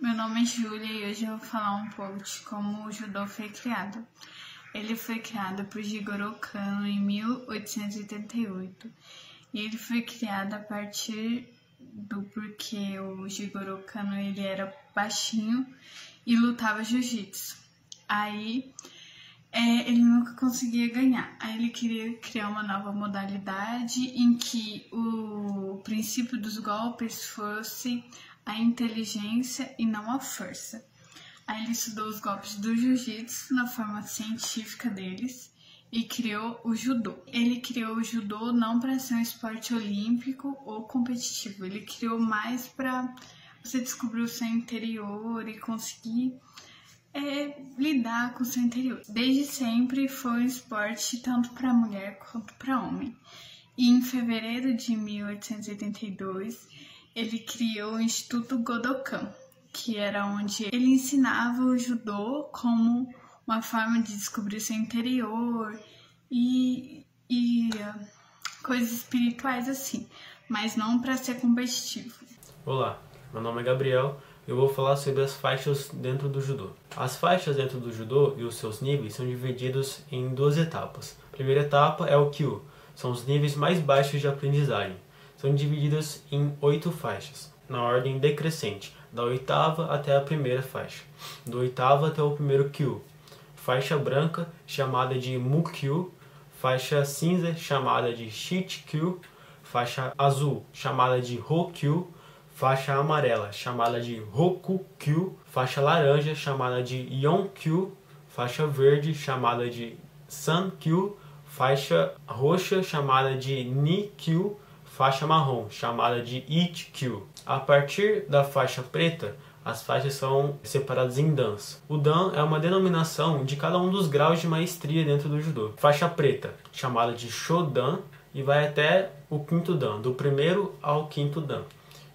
Meu nome é Júlia e hoje eu vou falar um pouco de como o judô foi criado. Ele foi criado por Jigoro Kano em 1888 e ele foi criado a partir do porque o Jigoro Kano ele era baixinho e lutava jiu-jitsu. Aí ele nunca conseguia ganhar. Aí ele queria criar uma nova modalidade em que o princípio dos golpes fosse a inteligência e não a força. Aí ele estudou os golpes do jiu-jitsu na forma científica deles e criou o judô. Ele criou o judô não para ser um esporte olímpico ou competitivo, ele criou mais para você descobrir o seu interior e conseguir lidar com o seu interior. Desde sempre foi um esporte tanto para mulher quanto para homem. E em fevereiro de 1882, ele criou o Instituto Godokan, que era onde ele ensinava o judô como uma forma de descobrir seu interior e coisas espirituais assim, mas não para ser competitivo. Olá, meu nome é Gabriel e eu vou falar sobre as faixas dentro do judô. As faixas dentro do judô e os seus níveis são divididos em duas etapas. A primeira etapa é o Kyu, são os níveis mais baixos de aprendizagem. São divididas em 8 faixas, na ordem decrescente, da oitava até a primeira faixa, do oitavo até o primeiro Kyu. Faixa branca, chamada de Mukyu, faixa cinza, chamada de Shichikyu, faixa azul, chamada de Hokyu, faixa amarela, chamada de Rokukyu, faixa laranja, chamada de Yonkyu, faixa verde, chamada de Sankyu, faixa roxa, chamada de Nikyu, faixa marrom, chamada de Ichikyu. A partir da faixa preta, as faixas são separadas em dans. O dan é uma denominação de cada um dos graus de maestria dentro do judô. Faixa preta, chamada de Shodan, e vai até o quinto dan, do primeiro ao quinto dan,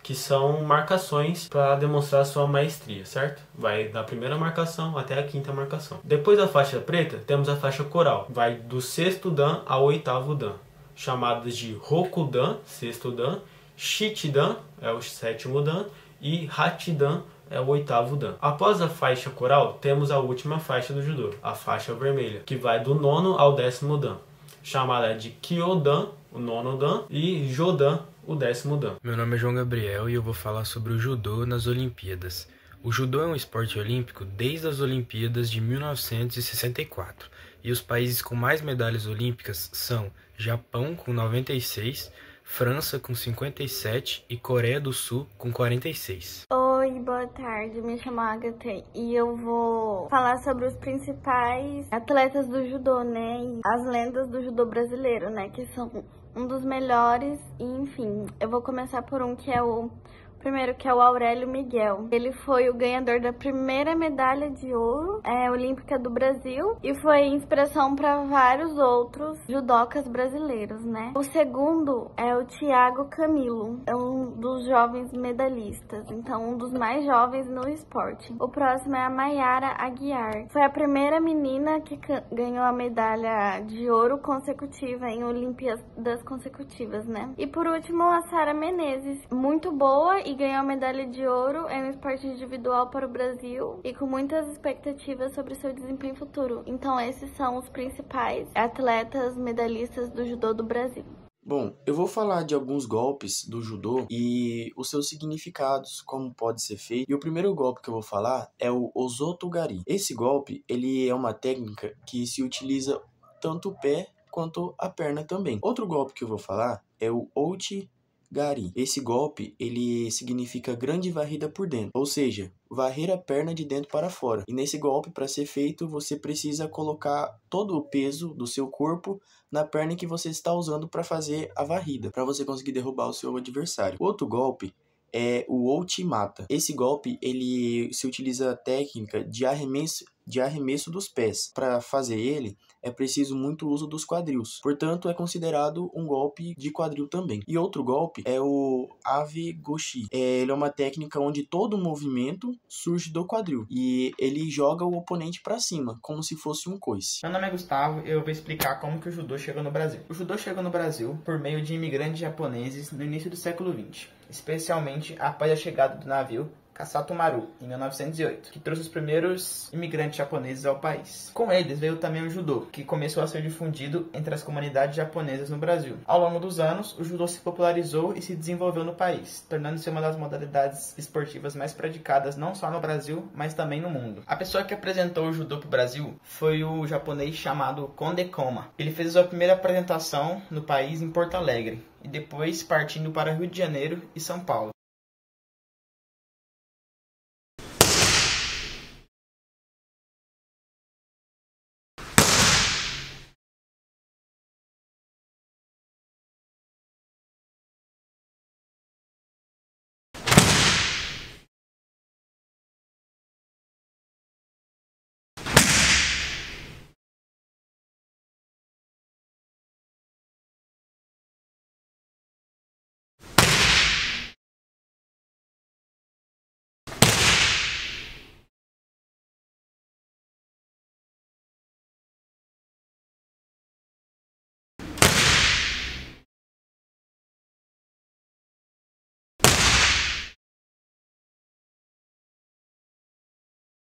que são marcações para demonstrar sua maestria, certo? Vai da primeira marcação até a quinta marcação. Depois da faixa preta, temos a faixa coral, vai do sexto dan ao oitavo dan, chamadas de Rokudan, sexto dan, Shichidan, é o sétimo dan, e Hachidan, é o oitavo dan. Após a faixa coral, temos a última faixa do judô, a faixa vermelha, que vai do nono ao décimo dan, chamada de Kyodan, o nono dan, e Jodan, o décimo dan. Meu nome é João Gabriel e eu vou falar sobre o judô nas Olimpíadas. O judô é um esporte olímpico desde as Olimpíadas de 1964 e os países com mais medalhas olímpicas são Japão com 96, França com 57 e Coreia do Sul com 46. Oi, boa tarde, me chamo Agatha e eu vou falar sobre os principais atletas do judô, né, e as lendas do judô brasileiro, né, que são um dos melhores, e enfim, eu vou começar por um que é o primeiro, que é o Aurélio Miguel. Ele foi o ganhador da primeira medalha de ouro olímpica do Brasil e foi inspiração para vários outros judocas brasileiros, né? O segundo é o Thiago Camilo, é um dos jovens medalhistas, então um dos mais jovens no esporte. O próximo é a Mayara Aguiar. Foi a primeira menina que ganhou a medalha de ouro consecutiva em Olimpíadas consecutivas, né? E por último, a Sara Menezes, muito boa e ganhou a medalha de ouro em um esporte individual para o Brasil e com muitas expectativas sobre seu desempenho futuro. Então esses são os principais atletas medalhistas do judô do Brasil. Bom, eu vou falar de alguns golpes do judô e os seus significados, como pode ser feito. E o primeiro golpe que eu vou falar é o Ozotogari. Esse golpe, ele é uma técnica que se utiliza tanto o pé quanto a perna também. Outro golpe que eu vou falar é o Ouchi Gari. Esse golpe, ele significa grande varrida por dentro, ou seja, varrer a perna de dentro para fora. E nesse golpe, para ser feito, você precisa colocar todo o peso do seu corpo na perna que você está usando para fazer a varrida, para você conseguir derrubar o seu adversário. Outro golpe é o Ouchi-mata. Esse golpe, ele se utiliza a técnica de arremesso dos pés. Para fazer ele, é preciso muito uso dos quadris. Portanto, é considerado um golpe de quadril também. E outro golpe é o Ave Goshi. Ele é uma técnica onde todo movimento surge do quadril. E ele joga o oponente para cima, como se fosse um coice. Meu nome é Gustavo e eu vou explicar como que o judô chegou no Brasil. O judô chegou no Brasil por meio de imigrantes japoneses no início do século XX, especialmente após a chegada do navio Kasato Maru, em 1908, que trouxe os primeiros imigrantes japoneses ao país. Com eles veio também o judô, que começou a ser difundido entre as comunidades japonesas no Brasil. Ao longo dos anos, o judô se popularizou e se desenvolveu no país, tornando-se uma das modalidades esportivas mais praticadas não só no Brasil, mas também no mundo. A pessoa que apresentou o judô para o Brasil foi o japonês chamado Konde Koma. Ele fez a sua primeira apresentação no país em Porto Alegre, e depois partindo para Rio de Janeiro e São Paulo.